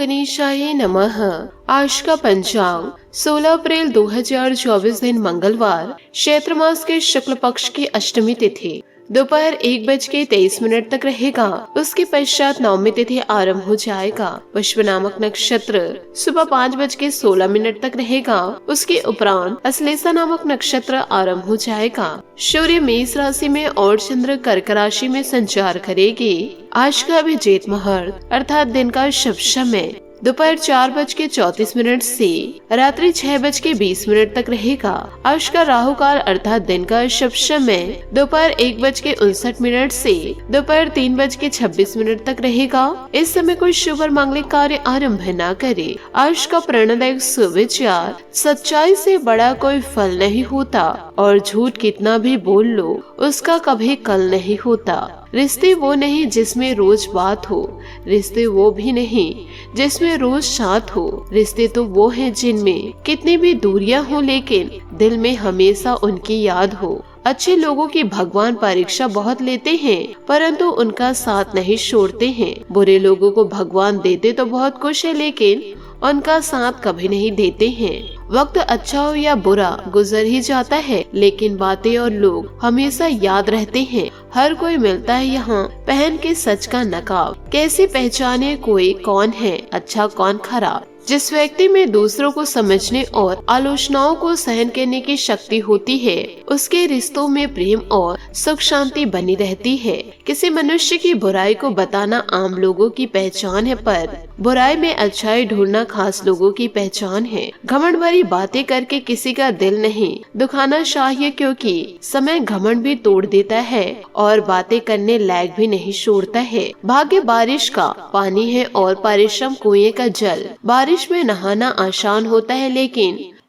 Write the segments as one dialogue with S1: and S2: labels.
S1: गणेशाय नमः। आज का पंचांग 16 अप्रैल 2024 दिन मंगलवार, चैत्र मास के शुक्ल पक्ष की अष्टमी तिथि दोपहर 1:23 तक रहेगा। उसके पश्चात नवमी तिथि आरंभ हो जाएगा। पुष्प नामक नक्षत्र सुबह 5:16 तक रहेगा। उसके उपरांत अश्लेषा नामक नक्षत्र आरंभ हो जाएगा। सूर्य मेष राशि में और चंद्र कर्क राशि में संचार करेगी। आज का अभिजीत मुहूर्त अर्थात दिन का शुभ समय दोपहर 4:34 से रात्रि 6:20 तक रहेगा। आज का राहु काल अर्थात दिन का शुभ समय दोपहर 1:59 से दोपहर 3:26 तक रहेगा। इस समय कोई शुभ और मांगलिक कार्य आरंभ न करे। आज का प्रेरणादायक सुविचार, सच्चाई से बड़ा कोई फल नहीं होता और झूठ कितना भी बोल लो उसका कभी कल नहीं होता। रिश्ते वो नहीं जिसमें रोज बात हो, रिश्ते वो भी नहीं जिसमें रोज साथ हो। रिश्ते तो वो हैं जिनमें कितनी भी दूरियां हो लेकिन दिल में हमेशा उनकी याद हो। अच्छे लोगों की भगवान परीक्षा बहुत लेते हैं परंतु उनका साथ नहीं छोड़ते हैं। बुरे लोगों को भगवान देते तो बहुत कुछ है लेकिन उनका साथ कभी नहीं देते हैं। वक्त अच्छा हो या बुरा गुजर ही जाता है लेकिन बातें और लोग हमेशा याद रहते हैं। हर कोई मिलता है यहाँ पहन के सच का नकाब। कैसे पहचाने कोई कौन है अच्छा कौन खराब। जिस व्यक्ति में दूसरों को समझने और आलोचनाओं को सहन करने की शक्ति होती है उसके रिश्तों में प्रेम और सुख शांति बनी रहती है। किसी मनुष्य की बुराई को बताना आम लोगों की पहचान है पर बुराई में अच्छाई ढूंढना खास लोगों की पहचान है। घमंड भरी बातें करके किसी का दिल नहीं दुखाना चाहिए क्योंकि समय घमंड भी तोड़ देता है और बातें करने लायक भी नहीं छोड़ता है। भाग्य बारिश का पानी है और परिश्रम कुएं का जल। बारिश में नहाना आसान होता है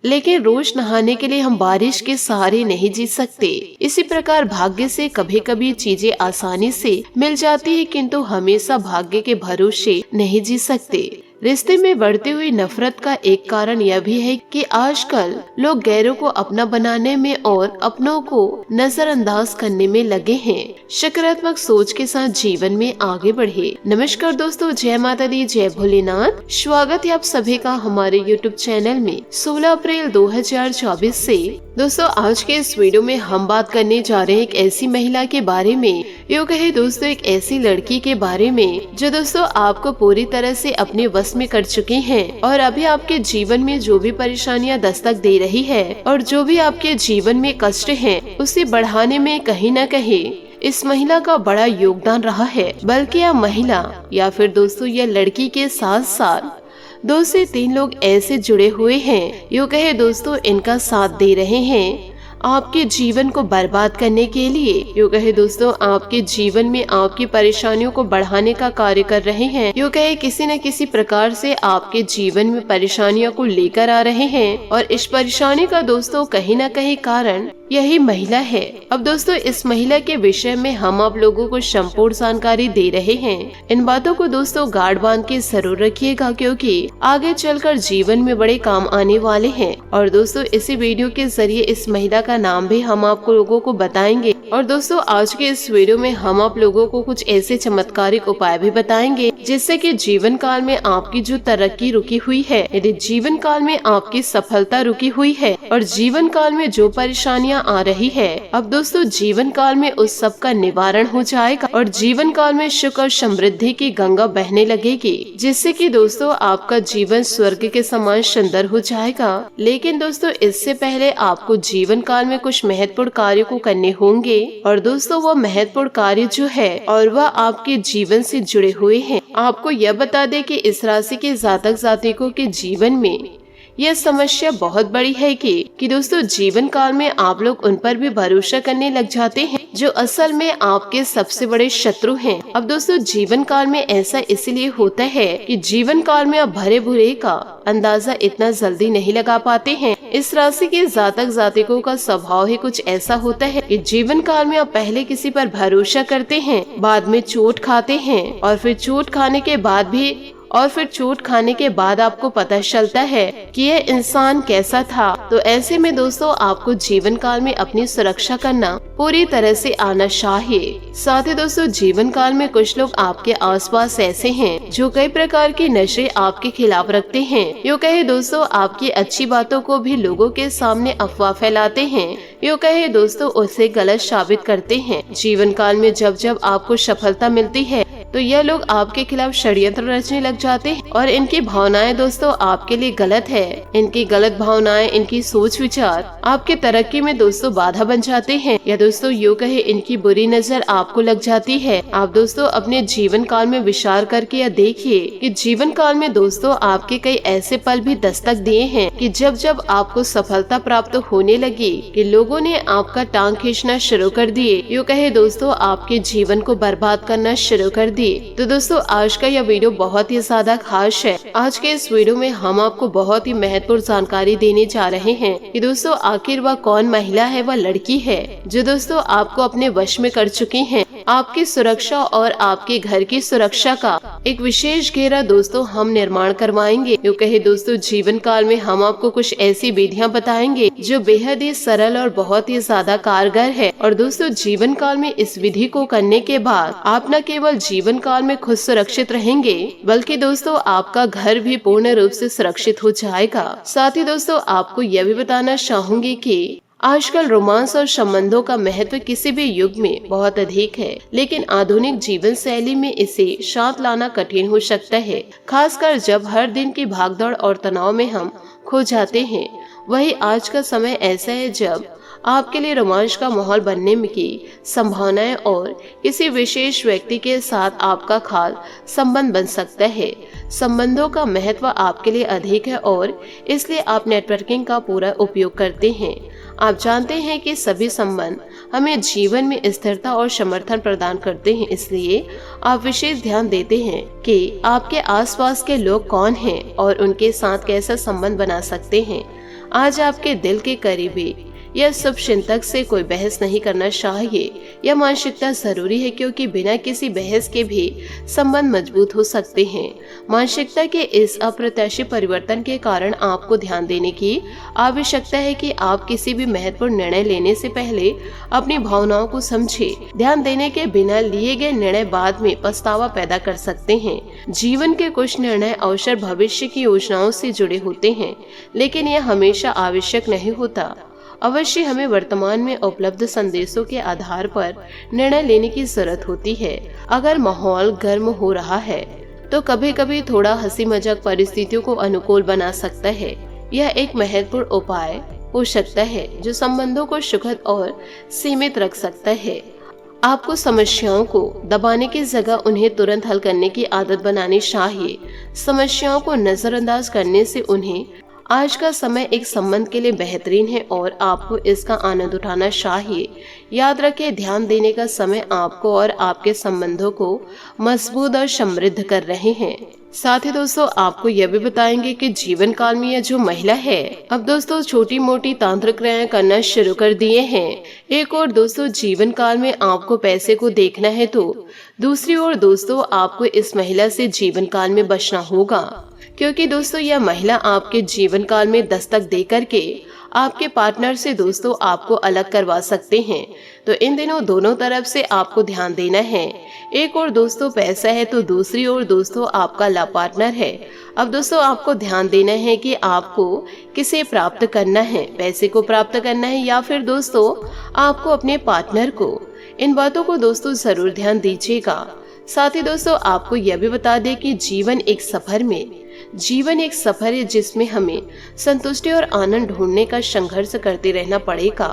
S1: लेकिन रोज नहाने के लिए हम बारिश के सहारे नहीं जी सकते। इसी प्रकार भाग्य से कभी कभी चीजें आसानी से मिल जाती है किंतु हमेशा भाग्य के भरोसे नहीं जी सकते। रिश्ते में बढ़ती हुई नफरत का एक कारण यह भी है कि आजकल लोग गैरों को अपना बनाने में और अपनों को नजरअंदाज करने में लगे हैं। सकारात्मक सोच के साथ जीवन में आगे बढ़े। नमस्कार दोस्तों, जय माता दी, जय भोलेनाथ। स्वागत है आप सभी का हमारे YouTube चैनल में। 16 अप्रैल 2024 से दोस्तों आज के इस वीडियो में हम बात करने जा रहे हैं एक ऐसी महिला के बारे में, यूँ कहे दोस्तों एक ऐसी लड़की के बारे में जो दोस्तों आपको पूरी तरह से अपने वश में कर चुकी हैं और अभी आपके जीवन में जो भी परेशानियां दस्तक दे रही है और जो भी आपके जीवन में कष्ट हैं उसे बढ़ाने में कहीं न कहीं इस महिला का बड़ा योगदान रहा है। बल्कि यह महिला या फिर दोस्तों यह लड़की के साथ साथ 2 से 3 लोग ऐसे जुड़े हुए हैं, यूँ कहे दोस्तों इनका साथ दे रहे हैं आपके जीवन को बर्बाद करने के लिए। यूँ कहे दोस्तों आपके जीवन में आपकी परेशानियों को बढ़ाने का कार्य कर रहे हैं। यूँ कहे किसी न किसी प्रकार से आपके जीवन में परेशानियों को लेकर आ रहे हैं और इस परेशानी का दोस्तों कहीं न कहीं कारण यही महिला है। अब दोस्तों इस महिला के विषय में हम आप लोगों को संपूर्ण जानकारी दे रहे हैं। इन बातों को दोस्तों गाढ़ बांध के जरूर रखिएगा क्योंकि आगे चलकर जीवन में बड़े काम आने वाले हैं। और दोस्तों इसी वीडियो के जरिए इस महिला का नाम भी हम आपको लोगों को बताएंगे। और दोस्तों आज के इस वीडियो में हम आप लोगों को कुछ ऐसे चमत्कारिक उपाय भी बताएंगे जिससे कि जीवन काल में आपकी जो तरक्की रुकी हुई है, यदि जीवन काल में आपकी सफलता रुकी हुई है और जीवन काल में जो परेशानियां आ रही है अब दोस्तों जीवन काल में उस सब का निवारण हो जाएगा और जीवन काल में सुख और समृद्धि की गंगा बहने लगेगी जिससे कि दोस्तों आपका जीवन स्वर्ग के समान सुंदर हो जाएगा। लेकिन दोस्तों इससे पहले आपको जीवन काल में कुछ महत्वपूर्ण कार्य को करने होंगे और दोस्तों वो महत्वपूर्ण कार्य जो है और वह आपके जीवन से जुड़े हुए हैं। आपको यह बता दें कि इस राशि के जातक जातिकों के जीवन में यह समस्या बहुत बड़ी है कि दोस्तों जीवन काल में आप लोग उन पर भी भरोसा करने लग जाते हैं जो असल में आपके सबसे बड़े शत्रु हैं। अब दोस्तों जीवन काल में ऐसा इसलिए होता है कि जीवन काल में आप भरे बुरे का अंदाजा इतना जल्दी नहीं लगा पाते हैं। इस राशि के जातक जातिकों का स्वभाव ही कुछ ऐसा होता है कि जीवन काल में आप पहले किसी पर भरोसा करते हैं, बाद में चोट खाते हैं और फिर चोट खाने के बाद भी और फिर चोट खाने के बाद आपको पता चलता है कि यह इंसान कैसा था। तो ऐसे में दोस्तों आपको जीवन काल में अपनी सुरक्षा करना पूरी तरह से आना चाहिए। साथ ही दोस्तों जीवन काल में कुछ लोग आपके आसपास ऐसे हैं जो कई प्रकार की नजरें आपके खिलाफ रखते हैं। यूँ कहे दोस्तों आपकी अच्छी बातों को भी लोगों के सामने अफवाह फैलाते हैं। यूँ कहे दोस्तों उसे गलत साबित करते हैं। जीवन काल में जब जब आपको सफलता मिलती है तो यह लोग आपके खिलाफ षड्यंत्र रचने लग जाते हैं और इनकी भावनाएं दोस्तों आपके लिए गलत है। इनकी गलत भावनाएं, इनकी सोच विचार आपके तरक्की में दोस्तों बाधा बन जाते हैं, या दोस्तों यूँ कहे इनकी बुरी नजर आपको लग जाती है। आप दोस्तों अपने जीवन काल में विचार करके यह देखिए कि जीवन काल में दोस्तों आपके कई ऐसे पल भी दस्तक दिए हैं कि जब जब आपको सफलता प्राप्त होने लगी कि लोगों ने आपका टांग खींचना शुरू कर दिए, यूँ कहे दोस्तों आपके जीवन को बर्बाद करना शुरू कर दिए। तो दोस्तों आज का यह वीडियो बहुत ही ज्यादा खास है। आज के इस वीडियो में हम आपको बहुत ही महत्वपूर्ण जानकारी देने जा रहे हैं कि दोस्तों आखिर वह कौन महिला है, वह लड़की है जो दोस्तों आपको अपने वश में कर चुकी है। आपकी सुरक्षा और आपके घर की सुरक्षा का एक विशेष घेरा दोस्तों हम निर्माण करवाएंगे। यूँ कहे दोस्तों जीवन काल में हम आपको कुछ ऐसी विधियां बताएंगे जो बेहद ही सरल और बहुत ही ज्यादा कारगर है। और दोस्तों जीवन काल में इस विधि को करने के बाद आप न केवल जीवन काल में खुद सुरक्षित रहेंगे बल्कि दोस्तों आपका घर भी पूर्ण रूप से सुरक्षित हो जाएगा। साथ ही दोस्तों आपको यह भी बताना चाहूंगी कि आजकल रोमांस और संबंधों का महत्व किसी भी युग में बहुत अधिक है, लेकिन आधुनिक जीवन शैली में इसे शांत लाना कठिन हो सकता है, खासकर जब हर दिन की भागदौड़ और तनाव में हम खो जाते हैं। वही आज का समय ऐसा है जब आपके लिए रोमांच का माहौल बनने की संभावनाएं और किसी विशेष व्यक्ति के साथ आपका खास संबंध बन सकता है। संबंधों का महत्व आपके लिए अधिक है और इसलिए आप नेटवर्किंग का पूरा उपयोग करते हैं। आप जानते हैं कि सभी संबंध हमें जीवन में स्थिरता और समर्थन प्रदान करते हैं, इसलिए आप विशेष ध्यान देते हैं कि आपके आसपास के लोग कौन हैं और उनके साथ कैसा संबंध बना सकते हैं। आज आपके दिल के करीबी यह शुभ चिंतक से कोई बहस नहीं करना चाहिए। यह मानसिकता जरूरी है क्योंकि बिना किसी बहस के भी संबंध मजबूत हो सकते हैं। मानसिकता के इस अप्रत्याशित परिवर्तन के कारण आपको ध्यान देने की आवश्यकता है कि आप किसी भी महत्वपूर्ण निर्णय लेने से पहले अपनी भावनाओं को समझें। ध्यान देने के बिना लिए गए निर्णय बाद में पछतावा पैदा कर सकते हैं। जीवन के कुछ निर्णय अवसर भविष्य की योजनाओं से जुड़े होते हैं, लेकिन यह हमेशा आवश्यक नहीं होता। अवश्य हमें वर्तमान में उपलब्ध संदेशों के आधार पर निर्णय लेने की जरूरत होती है। अगर माहौल गर्म हो रहा है तो कभी कभी थोड़ा हंसी मजाक परिस्थितियों को अनुकूल बना सकता है। यह एक महत्वपूर्ण उपाय हो सकता है जो संबंधों को सुखद और सीमित रख सकता है। आपको समस्याओं को दबाने की जगह उन्हें तुरंत हल करने की आदत बनानी चाहिए। समस्याओं को नजरअंदाज करने से उन्हें आज का समय एक संबंध के लिए बेहतरीन है और आपको इसका आनंद उठाना चाहिए। याद रखें, ध्यान देने का समय आपको और आपके संबंधों को मजबूत और समृद्ध कर रहे हैं। साथ ही दोस्तों आपको यह भी बताएंगे कि जीवन काल में यह जो महिला है अब दोस्तों छोटी मोटी तांत्रिक क्रियाएं करना शुरू कर दिए हैं। एक और दोस्तों जीवन काल में आपको पैसे को देखना है तो दूसरी ओर दोस्तों आपको इस महिला से जीवन काल में बचना होगा, क्योंकि दोस्तों यह महिला आपके जीवन काल में दस्तक दे करके आपके पार्टनर से दोस्तों आपको अलग करवा सकते हैं। तो इन दिनों दोनों तरफ से आपको ध्यान देना है। एक और दोस्तों पैसा है तो दूसरी ओर दोस्तों आपका लव पार्टनर है। अब दोस्तों आपको ध्यान देना है कि आपको किसे प्राप्त करना है, पैसे को प्राप्त करना है या फिर दोस्तों आपको अपने पार्टनर को। इन बातों को दोस्तों जरूर ध्यान दीजिएगा। साथ ही दोस्तों आपको यह भी बता दें कि जीवन एक सफर है जिसमें हमें संतुष्टि और आनंद ढूंढने का संघर्ष करते रहना पड़ेगा।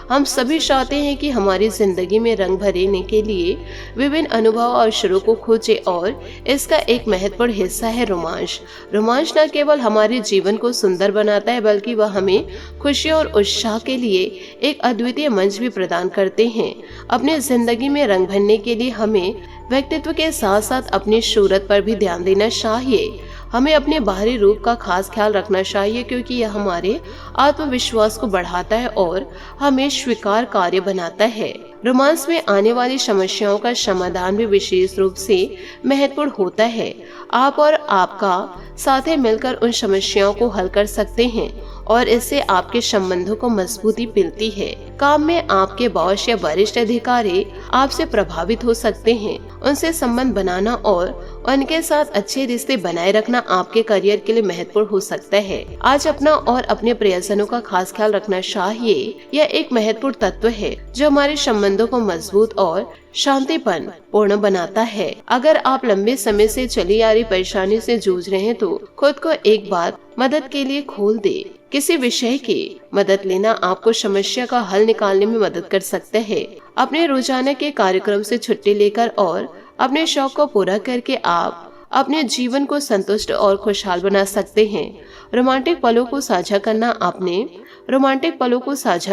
S1: हम सभी चाहते हैं कि हमारी जिंदगी में रंग भरने के लिए विभिन्न अनुभव और अवसरों को खोजें और इसका एक महत्वपूर्ण हिस्सा है रोमांच। रोमांच न केवल हमारे जीवन को सुंदर बनाता है बल्कि वह हमें खुशी और उत्साह के लिए एक अद्वितीय मंच भी प्रदान करते हैं। अपने जिंदगी में रंग भरने के लिए हमें व्यक्तित्व के साथ साथ अपनी सूरत पर भी ध्यान देना चाहिए। हमें अपने बाहरी रूप का खास ख्याल रखना चाहिए क्योंकि यह हमारे आत्मविश्वास को बढ़ाता है और हमें स्वीकार कार्य बनाता है। रोमांस में आने वाली समस्याओं का समाधान भी विशेष रूप से महत्वपूर्ण होता है। आप और आपका साथी मिलकर उन समस्याओं को हल कर सकते हैं और इससे आपके संबंधों को मजबूती मिलती है। काम में आपके बॉस या वरिष्ठ अधिकारी आपसे प्रभावित हो सकते हैं। उनसे संबंध बनाना और उनके साथ अच्छे रिश्ते बनाए रखना आपके करियर के लिए महत्वपूर्ण हो सकता है। आज अपना और अपने प्रियजनों का खास ख्याल रखना चाहिए। यह एक महत्वपूर्ण तत्व है जो हमारे संबंधों को मजबूत और शांतिपूर्ण पूर्ण बनाता है। अगर आप लंबे समय से चली आ रही परेशानी से जूझ रहे हैं तो खुद को एक बार मदद के लिए खोल दे। किसी विषय की मदद लेना आपको समस्या का हल निकालने में मदद कर सकता है। अपने रोजाना के कार्यक्रम से छुट्टी लेकर और अपने शौक को पूरा करके आप अपने जीवन को संतुष्ट और खुशहाल बना सकते हैं। रोमांटिक पलों को साझा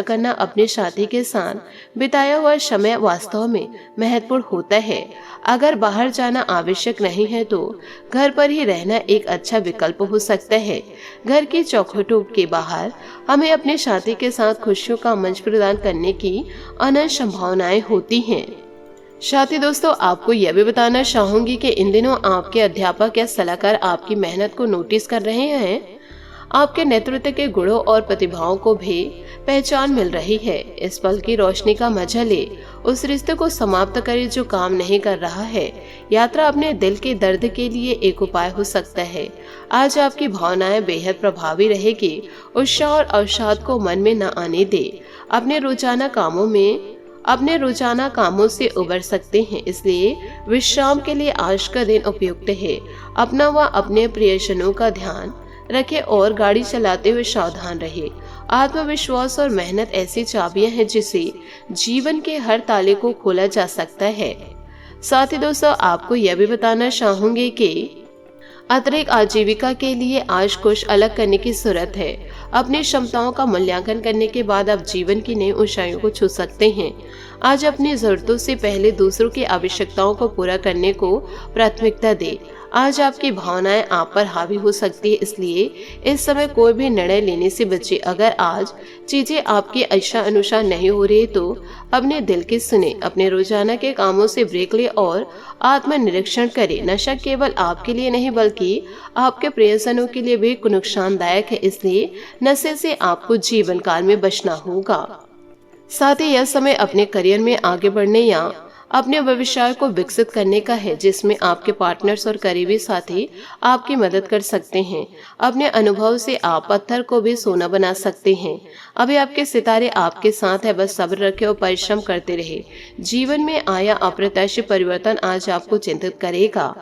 S1: करना अपने साथी के साथ बिताया हुआ समय वास्तव में महत्वपूर्ण होता है। अगर बाहर जाना आवश्यक नहीं है तो घर पर ही रहना एक अच्छा विकल्प हो सकता है। घर की चौखटों के बाहर हमें अपने साथी के साथ खुशियों का मंच प्रदान करने की अनंत संभावनाएं होती हैं। साथी दोस्तों, आपको यह भी बताना चाहूंगी कि इन दिनों आपके अध्यापक या सलाहकार आपकी मेहनत को नोटिस कर रहे हैं। आपके नेतृत्व के गुणों और प्रतिभाओं को भी पहचान मिल रही है। इस पल की रोशनी का मजा ले, उस रिश्ते को समाप्त करे जो काम नहीं कर रहा है। यात्रा अपने दिल के दर्द के लिए एक उपाय हो सकता है। आज आपकी भावनाएं बेहद प्रभावी रहेगी। उत्साह और अवसाद को मन में न आने दे। अपने रोजाना कामों से उबर सकते हैं, इसलिए विश्राम के लिए आज का दिन उपयुक्त है। अपना व अपने प्रियजनों का ध्यान रखें और गाड़ी चलाते हुए सावधान रहे। आत्मविश्वास और मेहनत ऐसी चाबियां हैं जिसे जीवन के हर ताले को खोला जा सकता है। साथ ही दोस्तों, आपको यह भी बताना चाहूंगी कि अतिरिक्त आजीविका के लिए आज कुछ अलग करने की जरूरत है। अपनी क्षमताओं का मूल्यांकन करने के बाद आप जीवन की नई ऊंचाइयों को छू सकते हैं। आज अपनी जरूरतों से पहले दूसरों की आवश्यकताओं को पूरा करने को प्राथमिकता दें। आज आपकी भावनाएं आप पर हावी हो सकती है, इसलिए इस समय कोई भी निर्णय लेने से बचे। अगर आज चीजें आपकी इच्छा अनुसार नहीं हो रही तो अपने दिल की सुने। अपने रोजाना के कामों से ब्रेक ले और आत्मनिरीक्षण करें। नशा केवल आपके लिए नहीं बल्कि आपके प्रियजनों के लिए भी नुकसानदायक है, इसलिए नशे से आपको जीवन काल में बचना होगा। साथ ही यह समय अपने करियर में आगे बढ़ने या अपने व्यवसाय को विकसित करने का है, जिसमें आपके पार्टनर्स और करीबी साथी आपकी मदद कर सकते हैं। अपने अनुभव से आप पत्थर को भी सोना बना सकते हैं। अभी आपके सितारे आपके साथ है, बस सब्र रखें और परिश्रम करते रहे। जीवन में आया अप्रत्याशित परिवर्तन आज आपको चिंतित करेगा।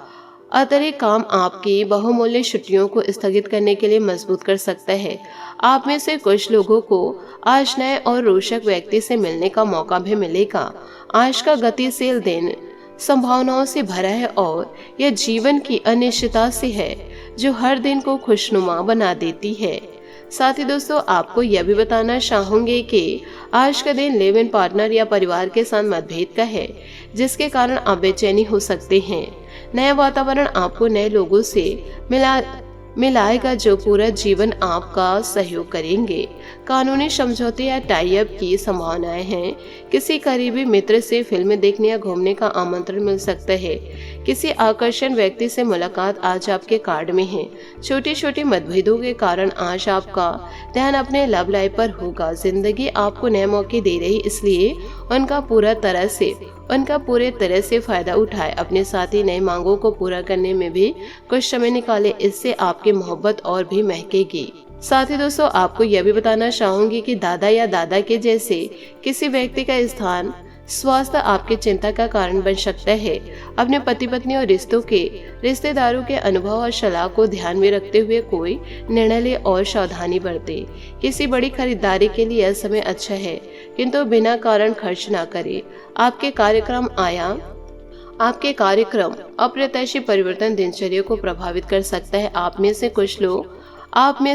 S1: अतिरिक्त काम आपकी बहुमूल्य छुट्टियों को स्थगित करने के लिए मजबूत कर सकता है। आप में से कुछ लोगों को आज नए और रोचक व्यक्ति से मिलने का मौका भी मिलेगा। आज का गतिशील दिन संभावनाओं से भरा है और यह जीवन की अनिश्चितता से है जो हर दिन को खुशनुमा बना देती है। साथ ही दोस्तों, आपको यह भी बताना चाहूंगे कि आज का दिन लिव इन पार्टनर या परिवार के साथ मतभेद का है, जिसके कारण आप बेचैनी हो सकते हैं। नया वातावरण आपको नए लोगों से मिलाएगा जो पूरा जीवन आपका सहयोग करेंगे। कानूनी समझौते या टाई अप की संभावनाएं हैं। किसी करीबी मित्र से फिल्म देखने या घूमने का आमंत्रण मिल सकता है। किसी आकर्षण व्यक्ति से मुलाकात आज आपके कार्ड में है। छोटी छोटी मतभेदों के कारण आज आपका ध्यान अपने लव लाइफ पर होगा। जिंदगी आपको नए मौके दे रही, इसलिए उनका पूरे तरह से फायदा उठाए। अपने साथ ही नई मांगों को पूरा करने में भी कुछ समय निकाले, इससे आपकी मोहब्बत और भी महकेगी। साथ ही दोस्तों, आपको यह भी बताना चाहूंगी कि दादा या दादा के जैसे किसी व्यक्ति का स्थान स्वास्थ्य आपकी चिंता का कारण बन सकता है। अपने पति पत्नी और रिश्तेदारों के अनुभव और सलाह को ध्यान में रखते हुए कोई निर्णय ले और सावधानी बरते। किसी बड़ी खरीदारी के लिए यह समय अच्छा है, किंतु बिना कारण खर्च ना करें। आपके कार्यक्रम अप्रत्याशित परिवर्तन दिनचर्या को प्रभावित कर सकता है। आप में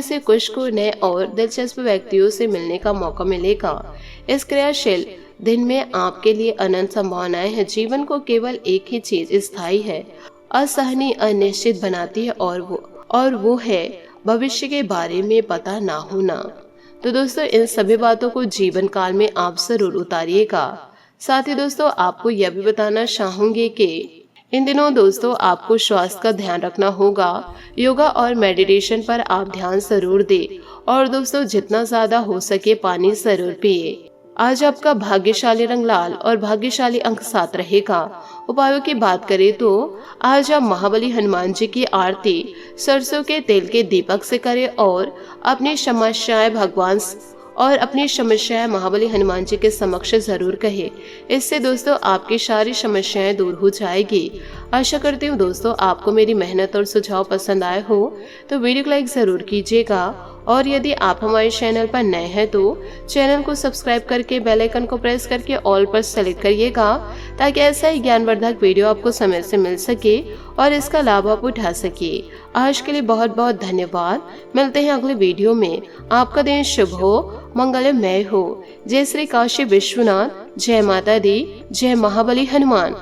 S1: से कुछ को नए और दिलचस्प व्यक्तियों से मिलने का मौका मिलेगा। इस क्रियाशील दिन में आपके लिए अनंत संभावनाएं हैं। जीवन को केवल एक ही चीज स्थायी है, असहनीय, अनिश्चित बनाती है और वो है भविष्य के बारे में पता ना होना। तो दोस्तों, इन सभी बातों को जीवन काल में आप जरूर उतारिएगा। साथ ही दोस्तों आपको यह भी बताना चाहूंगी कि इन दिनों दोस्तों आपको स्वास्थ्य का ध्यान रखना होगा। योगा और मेडिटेशन पर आप ध्यान जरूर दें और दोस्तों जितना ज्यादा हो सके पानी जरूर पिए। आज आपका भाग्यशाली रंग लाल और भाग्यशाली अंक 7 रहेगा। उपायों की बात करें तो आज आप महाबली हनुमान जी की आरती सरसों के तेल के दीपक से करें और अपनी समस्याएं महाबली हनुमान जी के समक्ष जरूर कहे। इससे दोस्तों आपकी सारी समस्याएं दूर हो जाएगी। आशा करती हूँ दोस्तों आपको मेरी मेहनत और सुझाव पसंद आए हो तो वीडियो को लाइक जरूर कीजिएगा और यदि आप हमारे चैनल पर नए हैं तो चैनल को सब्सक्राइब करके बेल आइकन को प्रेस करके ऑल पर सेलेक्ट करिएगा ताकि ऐसा ही ज्ञानवर्धक वीडियो आपको समय से मिल सके और इसका लाभ आप उठा सके। आज के लिए बहुत बहुत धन्यवाद। मिलते हैं अगले वीडियो में। आपका दिन शुभ हो, मंगलमय हो। जय श्री काशी विश्वनाथ, जय माता दी, जय महाबली हनुमान।